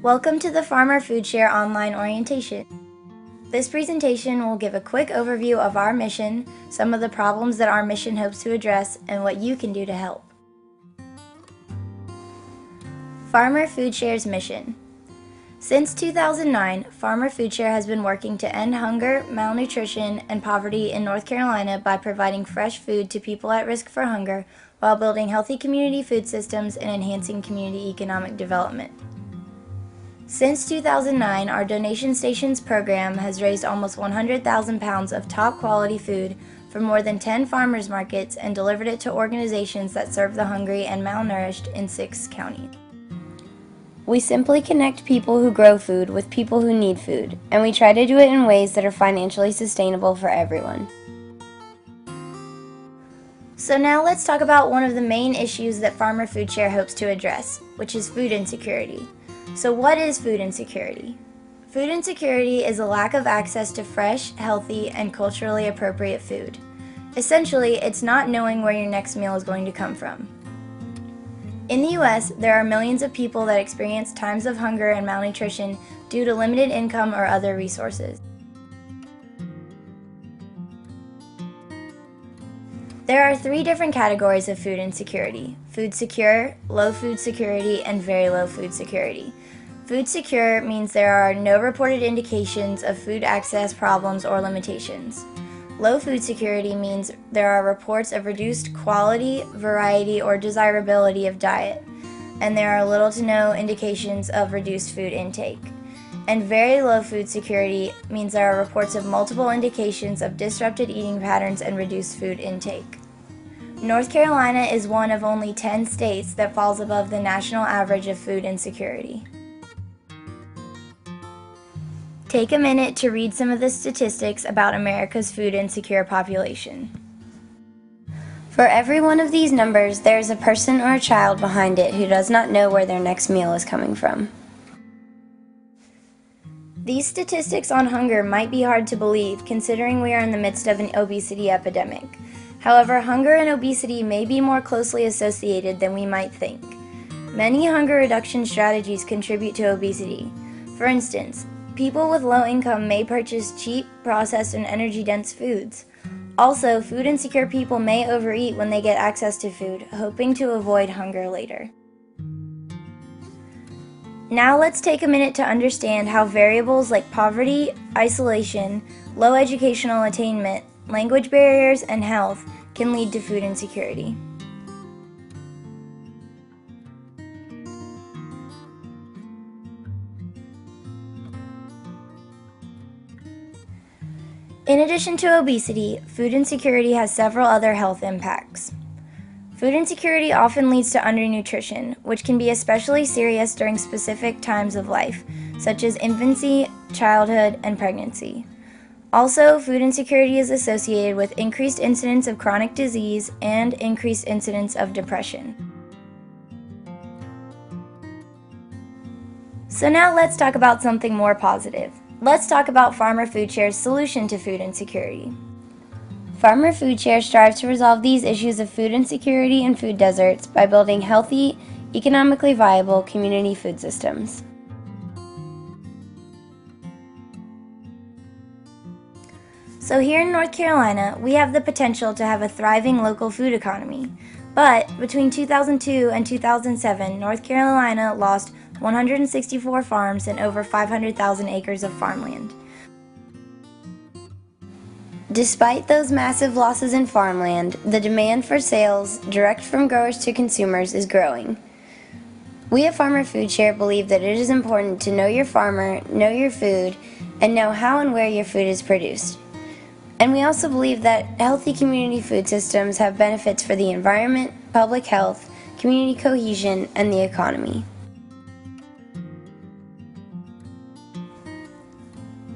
Welcome to the Farmer Foodshare online orientation. This presentation will give a quick overview of our mission, some of the problems that our mission hopes to address, and what you can do to help. Farmer Foodshare's mission. Since 2009, Farmer Foodshare has been working to end hunger, malnutrition, and poverty in North Carolina by providing fresh food to people at risk for hunger while building healthy community food systems and enhancing community economic development. Since 2009, our Donation Stations program has raised almost 100,000 pounds of top-quality food from more than 10 farmers markets and delivered it to organizations that serve the hungry and malnourished in 6 counties. We simply connect people who grow food with people who need food, and we try to do it in ways that are financially sustainable for everyone. So now let's talk about one of the main issues that Farmer Foodshare hopes to address, which is food insecurity. So what is food insecurity? Food insecurity is a lack of access to fresh, healthy, and culturally appropriate food. Essentially, it's not knowing where your next meal is going to come from. In the U.S., there are millions of people that experience times of hunger and malnutrition due to limited income or other resources. There are 3 different categories of food insecurity: food secure, low food security, and very low food security. Food secure means there are no reported indications of food access problems or limitations. Low food security means there are reports of reduced quality, variety, or desirability of diet, and there are little to no indications of reduced food intake. And very low food security means there are reports of multiple indications of disrupted eating patterns and reduced food intake. North Carolina is one of only 10 states that falls above the national average of food insecurity. Take a minute to read some of the statistics about America's food insecure population. For every one of these numbers, there is a person or a child behind it who does not know where their next meal is coming from. These statistics on hunger might be hard to believe, considering we are in the midst of an obesity epidemic. However, hunger and obesity may be more closely associated than we might think. Many hunger reduction strategies contribute to obesity. For instance, people with low income may purchase cheap, processed, and energy-dense foods. Also, food insecure people may overeat when they get access to food, hoping to avoid hunger later. Now let's take a minute to understand how variables like poverty, isolation, low educational attainment, language barriers, and health can lead to food insecurity. In addition to obesity, food insecurity has several other health impacts. Food insecurity often leads to undernutrition, which can be especially serious during specific times of life, such as infancy, childhood, and pregnancy. Also, food insecurity is associated with increased incidence of chronic disease and increased incidence of depression. So now let's talk about something more positive. Let's talk about Farmer Foodshare's solution to food insecurity. Farmer Foodshare strives to resolve these issues of food insecurity and food deserts by building healthy, economically viable community food systems. So here in North Carolina, we have the potential to have a thriving local food economy. But between 2002 and 2007, North Carolina lost 164 farms and over 500,000 acres of farmland. Despite those massive losses in farmland, the demand for sales, direct from growers to consumers, is growing. We at Farmer Foodshare believe that it is important to know your farmer, know your food, and know how and where your food is produced. And we also believe that healthy community food systems have benefits for the environment, public health, community cohesion, and the economy.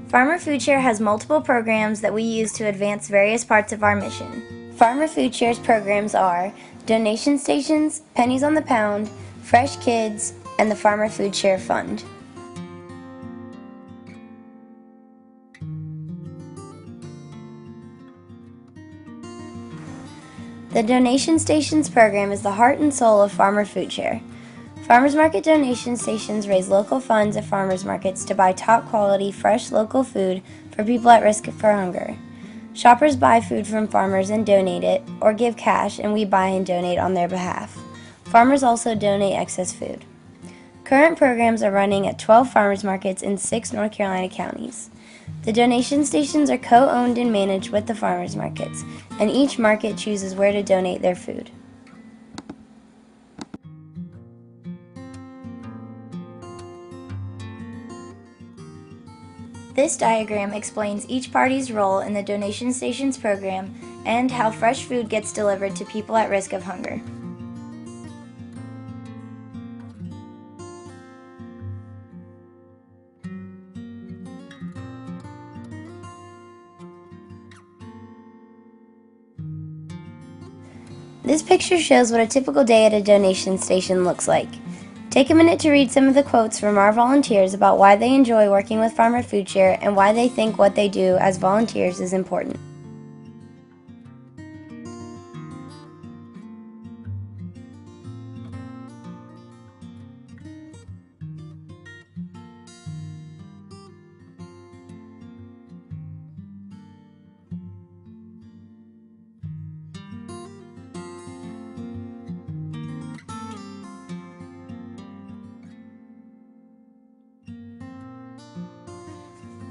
Farmer Foodshare has multiple programs that we use to advance various parts of our mission. Farmer Foodshare's programs are Donation Stations, Pennies on the Pound, Fresh Kids, and the Farmer Foodshare Fund. The Donation Stations program is the heart and soul of Farmer Foodshare. Farmers market donation stations raise local funds at farmers markets to buy top quality, fresh local food for people at risk for hunger. Shoppers buy food from farmers and donate it, or give cash and we buy and donate on their behalf. Farmers also donate excess food. Current programs are running at 12 farmers markets in 6 North Carolina counties. The donation stations are co-owned and managed with the farmers markets, and each market chooses where to donate their food. This diagram explains each party's role in the donation stations program and how fresh food gets delivered to people at risk of hunger. This picture shows what a typical day at a donation station looks like. Take a minute to read some of the quotes from our volunteers about why they enjoy working with Farmer Foodshare and why they think what they do as volunteers is important.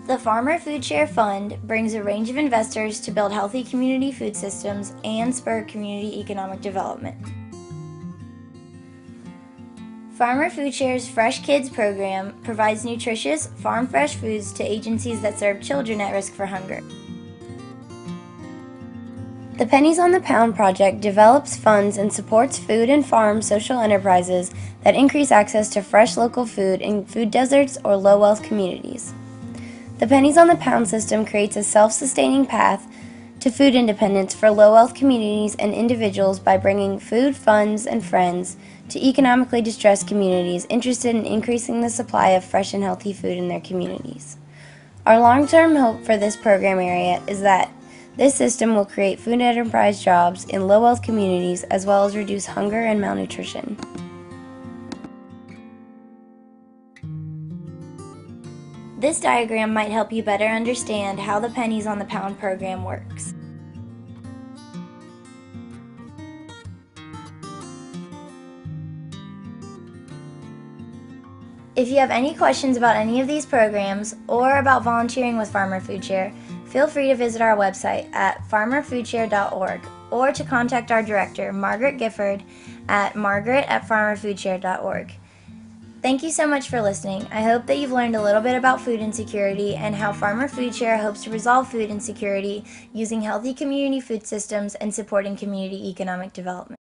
The Farmer Foodshare Fund brings a range of investors to build healthy community food systems and spur community economic development. Farmer Foodshare's Fresh Kids program provides nutritious, farm-fresh foods to agencies that serve children at risk for hunger. The Pennies on the Pound project develops funds and supports food and farm social enterprises that increase access to fresh local food in food deserts or low-wealth communities. The Pennies on the Pound system creates a self-sustaining path to food independence for low-wealth communities and individuals by bringing food, funds, and friends to economically distressed communities interested in increasing the supply of fresh and healthy food in their communities. Our long-term hope for this program area is that this system will create food enterprise jobs in low-wealth communities as well as reduce hunger and malnutrition. This diagram might help you better understand how the Pennies on the Pound program works. If you have any questions about any of these programs or about volunteering with Farmer Foodshare, feel free to visit our website at farmerfoodshare.org or to contact our director, Margaret Gifford, at margaret@farmerfoodshare.org. Thank you so much for listening. I hope that you've learned a little bit about food insecurity and how Farmer Foodshare hopes to resolve food insecurity using healthy community food systems and supporting community economic development.